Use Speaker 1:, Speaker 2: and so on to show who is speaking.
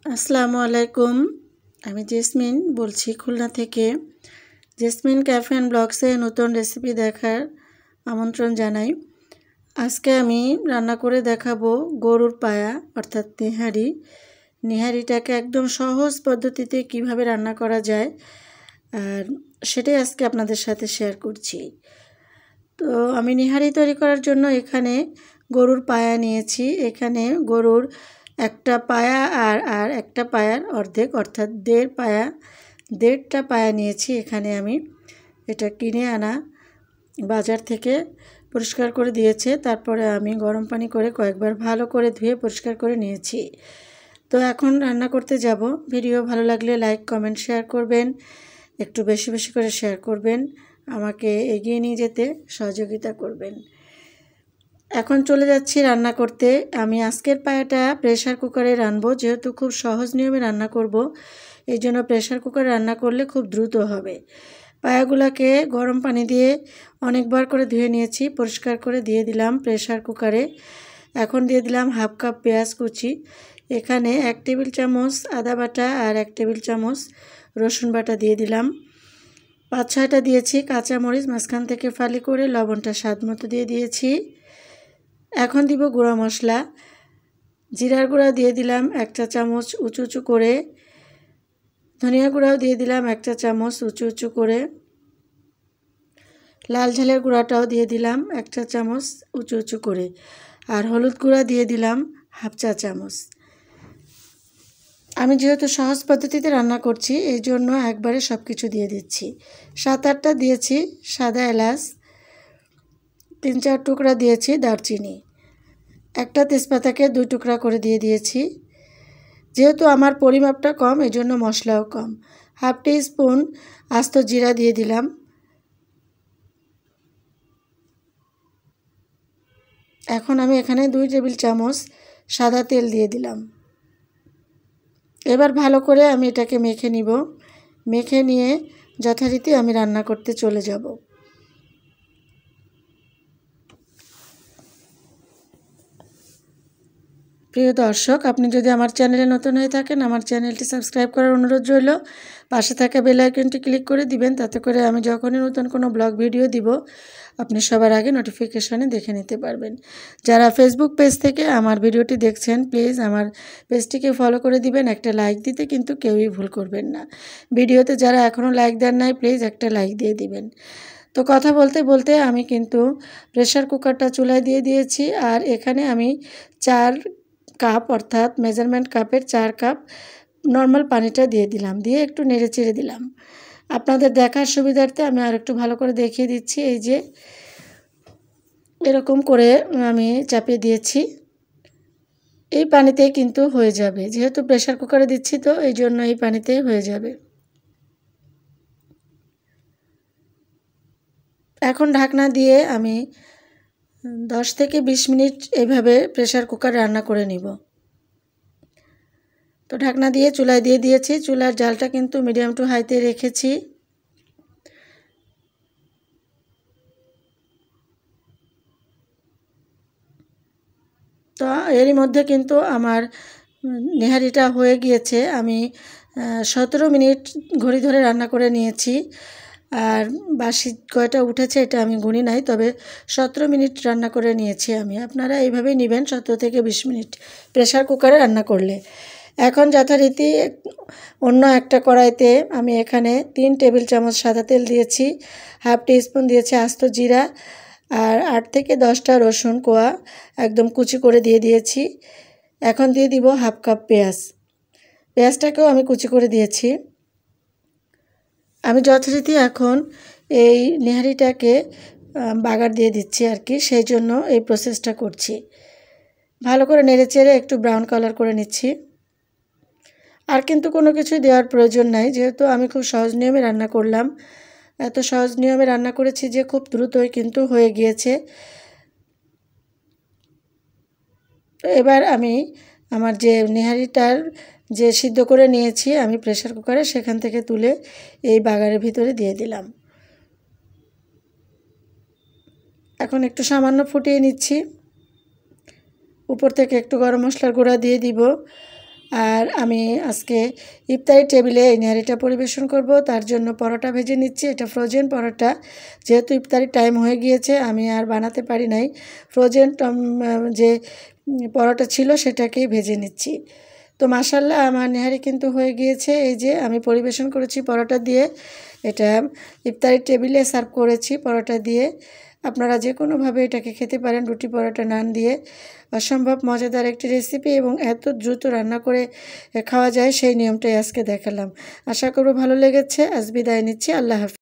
Speaker 1: আসসালামু আলাইকুম। আমি জেসমিন বলছি খুলনা থেকে। জেসমিন ক্যাফে অ্যান্ড ব্লগসে নতুন রেসিপি দেখার আমন্ত্রণ জানাই। আজকে আমি রান্না করে দেখাবো গরুর পায়া অর্থাৎ নেহারি। নেহারিটাকে একদম সহজ পদ্ধতিতে কিভাবে রান্না করা যায় আর সেটাই আজকে আপনাদের সাথে শেয়ার করছি। তো আমি নেহারি তৈরি করার জন্য এখানে গরুর পায়া নিয়েছি। এখানে গরুর একটা পায়া আর একটা পায়ার অর্ধেক অর্থাৎ দেড়টা পায়া নিয়েছি। এখানে আমি এটা কিনে আনা বাজার থেকে পরিষ্কার করে দিয়েছে, তারপরে আমি গরম পানি করে কয়েকবার ভালো করে ধুয়ে পরিষ্কার করে নিয়েছি। তো এখন রান্না করতে যাব। ভিডিও ভালো লাগলে লাইক কমেন্ট শেয়ার করবেন, একটু বেশি বেশি করে শেয়ার করবেন, আমাকে এগিয়ে নিয়ে যেতে সহযোগিতা করবেন। এখন চলে যাচ্ছি রান্না করতে। আমি আজকের পায়াটা প্রেশার কুকারে রান্নাবো, যেহেতু খুব সহজ নিয়মে রান্না করব, এই জন্য প্রেশার কুকারে রান্না করলে খুব দ্রুত হবে। পায়াগুলোকে গরম পানি দিয়ে অনেকবার করে ধুয়ে নিয়েছি, পরিষ্কার করে দিয়ে দিলাম প্রেশার কুকারে। এখন দিয়ে দিলাম হাফ কাপ পেঁয়াজ কুচি। এখানে 1 টেবিল চামচ আদা বাটা আর 1 টেবিল চামচ রসুন বাটা দিয়ে দিলাম। 5-6টা দিয়েছি কাঁচামরিচ, মাঝখান থেকে ফালি করে লবণটা স্বাদ মতো দিয়ে দিয়েছি। এখন দিব গুঁড়া মশলা। জিরার গুঁড়া দিয়ে দিলাম 1 চা চামচ উঁচু উঁচু করে, ধনিয়া গুঁড়াও দিয়ে দিলাম 1 চা চামচ উঁচু উঁচু করে, লাল ঝালের গুঁড়াটাও দিয়ে দিলাম 1 চা চামচ উঁচু উঁচু করে, আর হলুদ গুঁড়া দিয়ে দিলাম হাফ চা চামচ। আমি যেহেতু সহজ পদ্ধতিতে রান্না করছি এই জন্য একবারে সব কিছু দিয়ে দিচ্ছি। 7-8টা দিয়েছি সাদা এলাচ, 3-4 টুকরা দিয়েছি দারচিনি, একটা তেজপাতাকে 2 টুকরা করে দিয়ে দিয়েছি। যেহেতু আমার পরিমাপটা কম এই জন্য মশলাও কম। হাফ টি স্পুন আস্ত জিরা দিয়ে দিলাম। এখন আমি এখানে 2 টেবিল চামচ সাদা তেল দিয়ে দিলাম। এবার ভালো করে আমি এটাকে মেখে নিব। মেখে নিয়ে যথারীতি আমি রান্না করতে চলে যাব। প্রিয় দর্শক, আপনি যদি আমার চ্যানেলে নতুন হয়ে থাকেন আমার চ্যানেলটি সাবস্ক্রাইব করার অনুরোধ রইল। পাশে থাকা বেল আইকনটি ক্লিক করে দিবেন, তাতে করে আমি যখনই নতুন কোনো ব্লগ ভিডিও দিব আপনি সবার আগে নোটিফিকেশনে দেখে নিতে পারবেন। যারা ফেসবুক পেজ থেকে আমার ভিডিওটি দেখছেন প্লিজ আমার পেজটিকে ফলো করে দিবেন, একটা লাইক দিতে কিন্তু কেউই ভুল করবেন না। ভিডিওতে যারা এখনও লাইক দেন নাই প্লিজ একটা লাইক দিয়ে দিবেন। তো কথা বলতে বলতে আমি কিন্তু প্রেশার কুকারটা চুলায় দিয়ে দিয়েছি, আর এখানে আমি 4 কাপ অর্থাৎ মেজারমেন্ট কাপের 4 কাপ নর্মাল পানিটা দিয়ে দিলাম, দিয়ে একটু নেড়ে চেড়ে দিলাম। আপনাদের দেখার সুবিধার্থে আমি আর একটু ভালো করে দেখিয়ে দিচ্ছি। এই যে এরকম করে আমি চাপিয়ে দিয়েছি। এই পানিতেই কিন্তু হয়ে যাবে, যেহেতু প্রেশার কুকারে দিচ্ছি তো এই জন্য এই পানিতেই হয়ে যাবে। এখন ঢাকনা দিয়ে আমি 10 থেকে 20 মিনিট এইভাবে প্রেশার কুকার রান্না করে নিব। তো ঢাকনা দিয়ে চুলায় দিয়ে দিয়েছি। চুলার জালটা কিন্তু মিডিয়াম টু হাইতে রেখেছি। তো এরই মধ্যে কিন্তু আমার নেহারিটা হয়ে গিয়েছে। আমি 17 মিনিট ঘড়ি ধরে রান্না করে নিয়েছি, আর বাসি কয়টা উঠেছে এটা আমি গুনি নাই, তবে 17 মিনিট রান্না করে নিয়েছি আমি। আপনারা এইভাবেই নেবেন 17 থেকে 20 মিনিট প্রেশার কুকারে রান্না করলে। এখন যথারীতি অন্য একটা কড়াইতে আমি এখানে 3 টেবিল চামচ সাদা তেল দিয়েছি, হাফ টি স্পুন দিয়েছি আস্ত জিরা, আর 8 থেকে 10টা রসুন কোয়া একদম কুচি করে দিয়ে দিয়েছি। এখন দিয়ে দিব হাফ কাপ পেঁয়াজ। পেঁয়াজটাকেও আমি কুচি করে দিয়েছি। আমি যথারীতি এখন এই নেহারিটাকে বাগার দিয়ে দিচ্ছি আর কি, সেই জন্য এই প্রসেসটা করছি। ভালো করে নেড়ে চেড়ে একটু ব্রাউন কালার করে নিচ্ছি। আর কিন্তু কোনো কিছুই দেওয়ার প্রয়োজন নাই, যেহেতু আমি খুব সহজ নিয়মে রান্না করলাম। এত সহজ নিয়মে রান্না করেছি যে খুব দ্রুতই কিন্তু হয়ে গিয়েছে। তো এবার আমি আমার যে নেহারিটার যে সিদ্ধ করে নিয়েছি আমি প্রেশার কুকারে, সেখান থেকে তুলে এই বাগারের ভিতরে দিয়ে দিলাম। এখন একটু সামান্য ফুটিয়ে নিচ্ছি। উপর থেকে একটু গরম মশলার গুঁড়া দিয়ে দিব, আর আমি আজকে ইফতারি টেবিলে এই নেহারিটা পরিবেশন করব। তার জন্য পরোটা ভেজে নিচ্ছি। এটা ফ্রোজেন পরোটা, যেহেতু ইফতারি টাইম হয়ে গিয়েছে আমি আর বানাতে পারি নাই, ফ্রোজেন যে পরোটা ছিল সেটাকেই ভেজে নিচ্ছি। তো মাশাআল্লাহ আমার নেহারি কিন্তু হয়ে গিয়েছে। এই যে আমি পরিবেশন করেছি পরোটা দিয়ে, এটা ইফতারি টেবিলে সার্ভ করেছি পরোটা দিয়ে। আপনারা যে কোনোভাবে এটাকে খেতে পারেন, রুটি, পরোটা, নান দিয়ে। অসম্ভব মজাদার একটি রেসিপি এবং এত দ্রুত রান্না করে খাওয়া যায় সেই নিয়মটাই আজকে দেখালাম। আশা করব ভালো লেগেছে। আজ বিদায় নিচ্ছি। আল্লাহ হাফেজ।